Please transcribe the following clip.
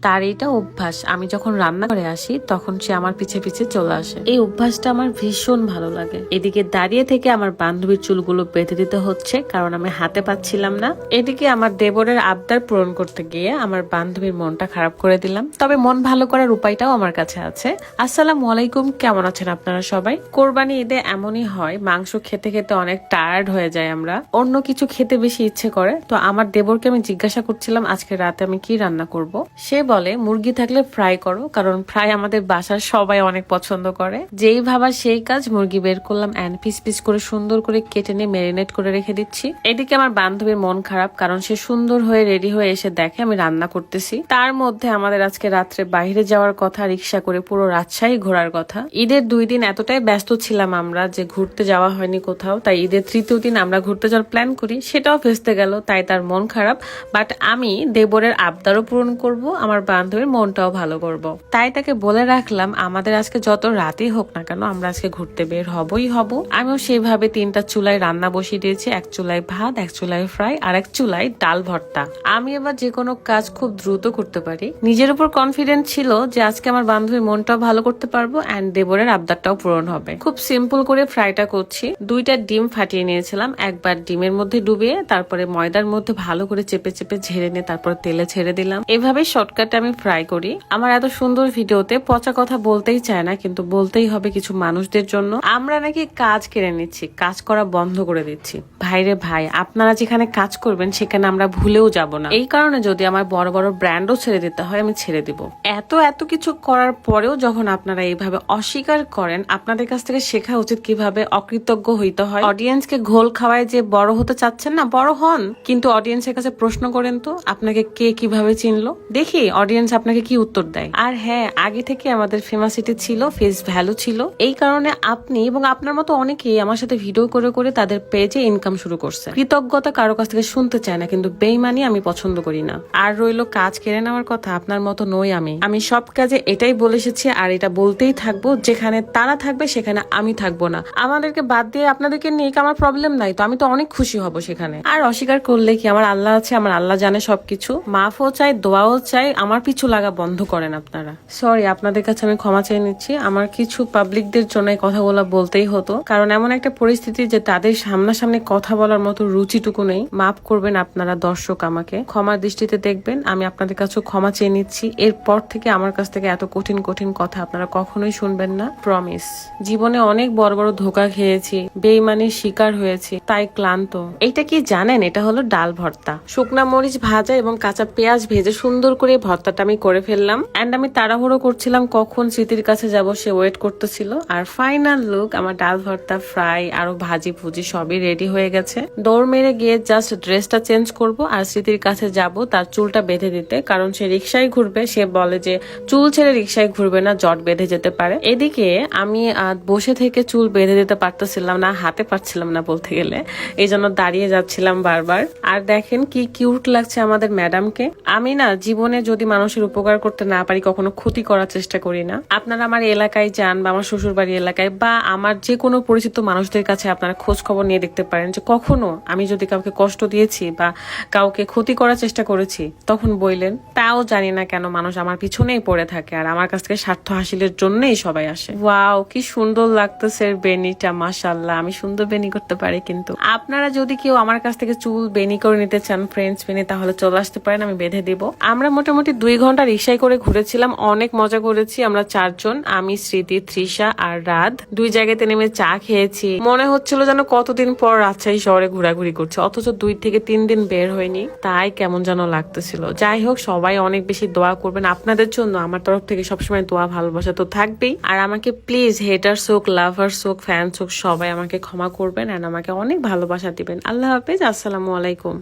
তার এটা অভ্যাস, আমি যখন রান্না করে আসি তখন সে আমার পিছে পিছে চলে আসে। এই অভ্যাসটা আমার ভীষণ ভালো লাগে। এদিকে দাঁড়িয়ে থেকে আমার বান্ধবীর চুলগুলো বেঁধে দিতে হচ্ছে, কারণ আমি হাতে পাচ্ছিলাম না। এদিকে আমার দেবরের আবদার পূরণ করতে গিয়ে আমার বান্ধবীর মনটা খারাপ করে দিলাম। তবে মন ভালো করার উপায়টাও আমার কাছে আছে। আসসালামু আলাইকুম, কেমন আছেন আপনারা সবাই? কোরবানি ঈদে এমনই হয়, মাংস খেতে খেতে অনেক টায়ার্ড হয়ে যায়, আমরা অন্য কিছু খেতে বেশি ইচ্ছে করে। তো আমার দেবরকে আমি জিজ্ঞাসা করছিলাম আজকে রাতে আমি কি রান্না করব। সে বলে মুরগি থাকলে ফ্রাই করো, কারণ ফ্রাই আমাদের বাসার সবাই অনেক পছন্দ করে। যেই ভাবা সেই কাজ, মুরগি বের করলাম এন্ড পিস পিস করে সুন্দর করে কেটে নিয়ে ম্যারিনেট করে রেখে দিচ্ছি। এদিকে আমার বান্ধবীর মন খারাপ, কারণ সে সুন্দর হয়ে রেডি হয়ে এসে দেখে আমি রান্না করতেছি। তার মধ্যে আমাদের আজকে রাত্রে বাইরে যাওয়ার কথা, রিক্সা করে পুরো রাজশাহী ঘোরার কথা। ঈদের 2 দিন এতটাই ব্যস্ত ছিলাম আমরা যে ঘুরতে যাওয়া হয়নি কোথাও। তাই ঈদের 3য় দিন আমরা ঘুরতে যাওয়ার প্ল্যান করি, সেটাও ফেস্তে গেল। তাই তার মন খারাপ, বাট আমি দেবরের আবদারও পূরণ করব, আমার বান্ধবীর মনটাও ভালো করব। তাই তাকে বলে রাখলাম আমাদের আজকে যত রাতই হোক না কেন আমরা আজকে ঘুরতে বের হবই হব। আমিও সেইভাবে 3টা চুলায় রান্না বসিয়ে দিয়েছি, এক চুলায় ভাত, এক চুলায় ফ্রাই, আর এক চুলায় ডাল ভর্তা। আমি এবার যে কোনো কাজ খুব দ্রুত করতে পারি। নিজের উপর কনফিডেন্ট ছিল যে আজকে আমার বান্ধবীর মনটাও ভালো করতে পারবো এন্ড দেবরের আবদারটাও পূরণ হবে। খুব সিম্পল করে ফ্রাইটা করছি। 2টা ডিম ফাটিয়ে নিয়েছিলাম, একবার ডিমের মধ্যে ডুবিয়ে তারপরে ময়দার মধ্যে ভালো করে চেপে চেপে ঝেড়ে নিয়ে তারপর তেলে ছেড়ে দিলাম। এভাবেই শর্টকাটে আমি ফ্রাই করি। আমার এত সুন্দর ভিডিওতে পচা কথা বলতেই চায় না, কিন্তু বলতেই হবে কিছু মানুষদের জন্য। আমরা নাকি কাজ কেড়ে নিচ্ছি, কাজ করা বন্ধ করে দিচ্ছি। ভাইরে ভাই, আপনারা যেখানে কাজ করবেন সেখানে আমরা ভুলেও যাব না। এই কারণে যদি আমার বড় বড় ব্র্যান্ডও ছেড়ে দিতে হয় আমি ছেড়ে দিব। এত কিছু করার পরেও যখন আপনারা এইভাবে অস্বীকার করেন, আপনাদের কাছ থেকে শেখা উচিত কিভাবে অকৃতজ্ঞ হইতে হয়। অডিয়েন্সকে ঘোল খাওয়ায় যে বড় হতে চাচ্ছেন না, বড় হন, কিন্তু অডিয়েন্সের কাছে প্রশ্ন করেন তো আপনাকে কে কিভাবে চিনলো, দেখি অডিয়েন্স আপনাকে কি উত্তর দেয়। আর হ্যাঁ, আগে থেকে আমাদের ফেমাসিটি ছিল, ফেস ভ্যালু ছিল। এই কারণে আপনি এবং আপনার মতো অনেকেই আমার সাথে ভিডিও করে করে তাদের পেজে ইনকাম শুরু করছে। কৃতজ্ঞতা কারো কাছ থেকে শুনতে চায় না, কিন্তু বেইমানি আমি পছন্দ করি না। আর রইলো কাজ কেড়ে নেওয়ার কথা, আপনার মতো নই আমি সব কাজে এটাই বলে এসেছি আর এটা বলতেই থাকবো। যেখানে তারা থাকবে সেখানে আমি থাকবো না। আমাদেরকে বাদ দিয়ে আপনাদেরকে নিয়ে আমার প্রবলেম নাই তো, আমি তো অনেক খুশি হব সেখানে। আর অস্বীকার করলে কি, আমার আল্লাহ আছে, আমার আল্লাহ জানে সবকিছু। মাফও চাই, দোয়াও চাই, আমার পিছু লাগা বন্ধ করেন আপনারা। সরি, আপনাদের কাছে আমি ক্ষমা চেয়ে নিচ্ছি। আমার কিছু পাবলিকদের জন্য এই কথাগুলো বলতেই হতো, কারণ এমন একটা পরিস্থিতি যে তাদের সামনাসামনি কথা বলার মতো রুচিটুকু নেই। মাফ করবেন আপনারা দর্শক, আমাকে ক্ষমার দৃষ্টিতে দেখবেন। আমি আপনাদের কাছেও ক্ষমা চেয়ে নিচ্ছি। এরপর থেকে আমার কাছ থেকে এত কঠিন কঠিন কথা আপনারা কখনোই শুনবেন না, প্রমিস। জীবনে অনেক বড় বড় ধোঁকা খেয়েছি, বেইমানির শিকার হয়েছি, তাই ক্লান্ত। এইটা কি জানেন? এটা হলো ডাল ভর্তা। শুকনা মরিচ ভাজা এবং কাঁচা পেঁয়াজ ভেজে সুন্দর করে ভর্তাটা আমি করে ফেললাম। এন্ড আমি তাড়াহুড়ো করছিলাম কখন স্মৃতির কাছে যাব, সে ওয়েট করতেছিল। আর ফাইনাল লুক, আমার ডাল ভর্তা, ফ্রাই আরো ভাজি ভুজি সবই রেডি হয়ে গেছে। দৌড় মেরে গিয়ে জাস্ট ড্রেসটা চেঞ্জ করব আর স্মৃতির কাছে যাব তার চুলটা বেঁধে দিতে, কারণ সে রিক্সায় ঘুরবে। সে বলে যে চুল ছেড়ে রিক্সায় ঘুরবে না, জট বেঁধে যেতে পারে। এদিকে আমি বসে থেকে চুল বেঁধে দিতে পারতেছিলাম না, হাতে পারছিলাম না বলতে গেলে, এই জন্য দাঁড়িয়ে যাচ্ছিলাম বারবার। আর দেখেন কি কিউট লাগছে আমাদের ম্যাডামকে। আমি না জীবনে যদি মানুষের উপকার করতে না পারি কখনো ক্ষতি করার চেষ্টা করি না। আপনারা আমার এলাকায় যান বা আমার শ্বশুর বাড়ির এলাকায় বা আমার যে কোনো পরিচিত মানুষদের কাছে আপনারা খোঁজ খবর নিয়ে দেখতে পারেন যে কখনো আমি যদি কাউকে কষ্ট দিয়েছি বা কাউকে ক্ষতি করার চেষ্টা করেছি, তখন বললেন। তাও জানি না কেন মানুষ আমার পিছনেই পড়ে থাকে আর আমার কাছ থেকে স্বার্থ হাসিলের জন্যই সবাই আসে। ওয়াও, কি সুন্দর লাগতেছে বেনিটা, মাশাআল্লাহ। আমি সুন্দর বেনি করতে পারি, কিন্তু আপনারা যদি কেউ আমার কাছ থেকে চুল বেনি করে নিতে চান, ফ্রেঞ্চ বেনি, তাহলে চলে আসতে পারেন, আমি বেঁধে দিব। আমরা মোটামুটি 2 ঘন্টা রিক্সায় করে ঘুরেছিলাম, অনেক মজা করেছি। আমরা 4 জন, আমি, স্মৃতি, তৃষা আর রাত। 2 জায়গাতে নেমে চা খেয়েছি। মনে হচ্ছিল যেন কতদিন পর রাজশাহী শহরে ঘোরাঘুরি করছে, অথচ 2 থেকে 3 দিন বের হয়নি, তাই কেমন যেন লাগতেছিল। যাই হোক, সবাই অনেক বেশি দোয়া করবেন আপনাদের জন্য। আমার তরফ থেকে সবসময় দোয়া ভালোবাসা তো থাকবেই। আর আমাকে প্লিজ হেটার্স হোক, লাভার্স হোক, ফ্যান্স হোক, সবাই আমাকে ক্ষমা করবেন আর আমাকে অনেক ভালোবাসা দিবেন। আল্লাহ হাফেজ, আসসালামু আলাইকুম।